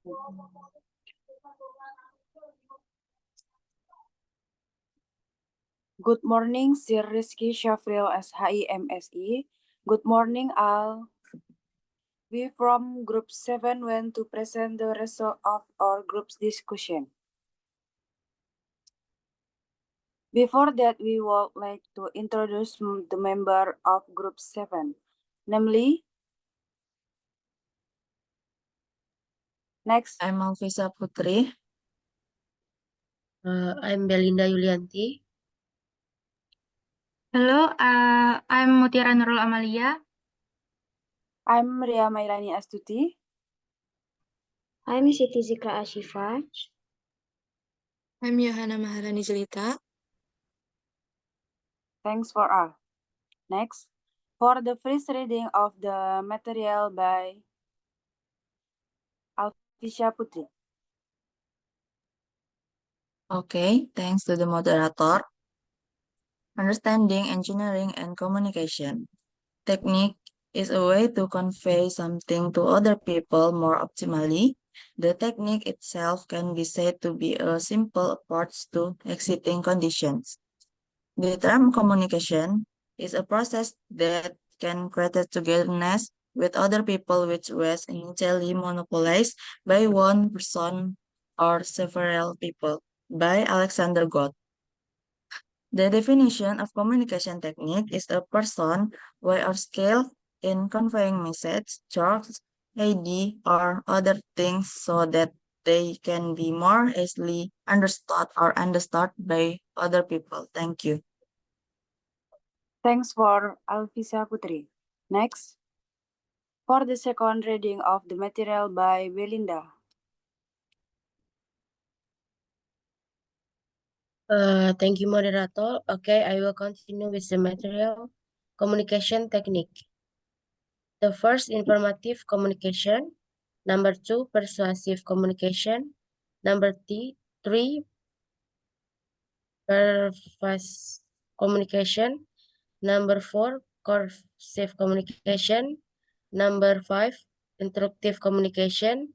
Good morning, Sir Rizky Shafril SHIMSI. Good morning, all. We from Group 7 want to present the result of our group's discussion. Before that, we would like to introduce the member of Group 7, namely, next. I'm Alvisa Putri. I'm Belinda Yulianti. Hello, I'm Mutiara Nurul Amalia. I'm Ria Mailani Astuti. I'm Siti Zikra Ashifa. I'm Yohana Maharani Jelita. Thanks for all. Next, for the first reading of the material by Alvisa Putri. Okay, thanks to the moderator. Understanding engineering and communication. Technique is a way to convey something to other people more optimally. The technique itself can be said to be a simple approach to existing conditions. The term communication is a process that can create togetherness with other people which was initially monopolized by one person or several people, by Alexander Gott. The definition of communication technique is a person, way or skill in conveying message, jokes, idea, or other things so that they can be more easily understood or understood by other people. Thank you. Thanks for Alvisa Putri. Next, for the second reading of the material by Belinda. Thank you, moderator. Okay, I will continue with the material communication technique. The first, informative communication. Number 2, persuasive communication. Number 3, pervasive communication. Number 4, coercive communication. Number 5, instructive communication.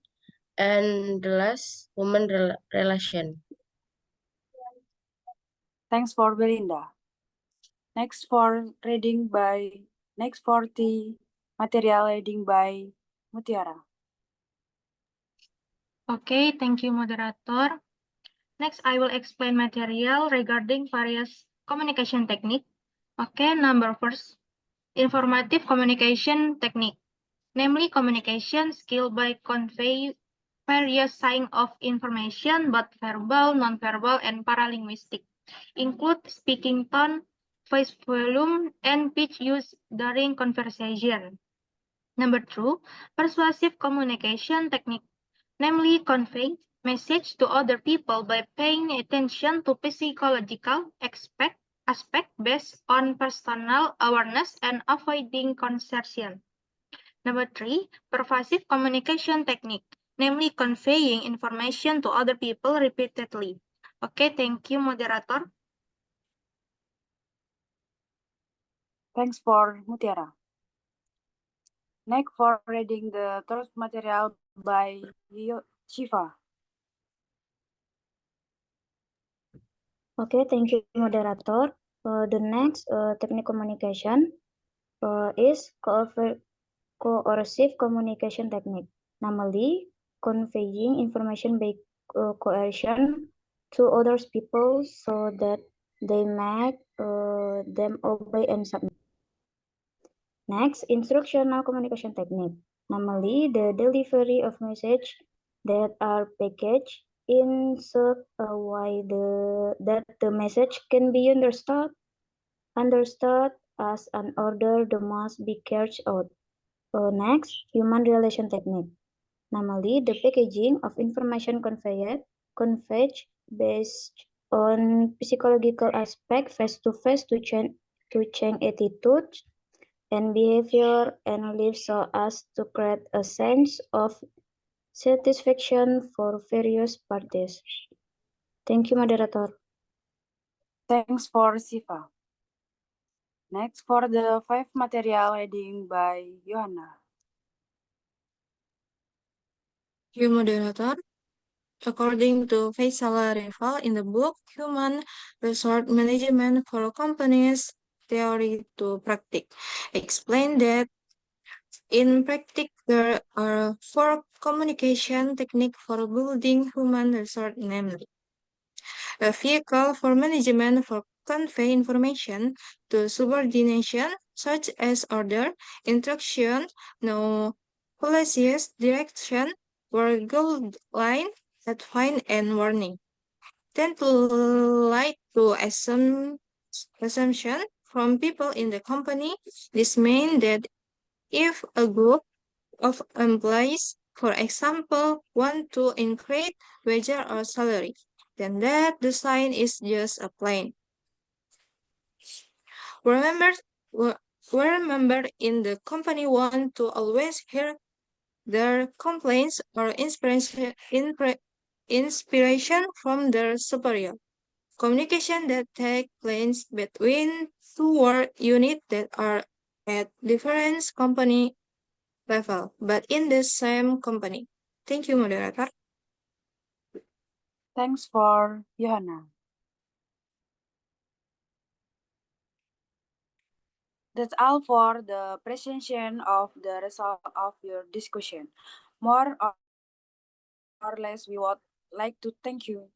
And the last, human relation. Thanks for Belinda. Next for the material reading by Mutiara. Okay, thank you, moderator. Next, I will explain material regarding various communication technique. Okay, number first, informative communication technique, namely communication skill by convey various signs of information, both verbal, non-verbal, and paralinguistic, include speaking tone, voice volume, and pitch used during conversation. Number 2, persuasive communication technique, namely convey message to other people by paying attention to psychological aspect based on personal awareness and avoiding concersion. Number 3, pervasive communication technique, namely conveying information to other people repeatedly. Okay, thank you, moderator. Thanks for Mutiara. Next for reading the third material by Shiva. Okay, thank you, moderator. The next technique communication is coercive communication technique, namely conveying information by coercion to others people so that they make them obey and submit. Next, instructional communication technique, namely the delivery of message that are packaged in such a way that the message can be understood as an order that must be carried out. Next, human relation technique, namely the packaging of information conveyed based on psychological aspect face-to-face to change attitude and behavior and live so as to create a sense of satisfaction for various parties. Thank you, moderator. Thanks for Shiva. Next for the fifth material reading by Johanna. you, moderator. According to Faisal Rival in the book Human Resource Management for Companies, Theory to Practice, explained that in practice there are 4 communication techniques for building human resource, namely a vehicle for management for convey information to subordination, such as order, instruction, no policies, direction, or guideline, advice, and warning. Then to lead to assumption from people in the company. This means that if a group of employees, for example, want to increase wages or salary, then that design is just a plan. Remember, remember in the company want to always hear their complaints or inspiration from their superior. Communication that takes place between two work units that are at different company level, but in the same company. Thank you, moderator. Thanks for Johanna. That's all for the presentation of the result of your discussion. More or less, we would like to thank you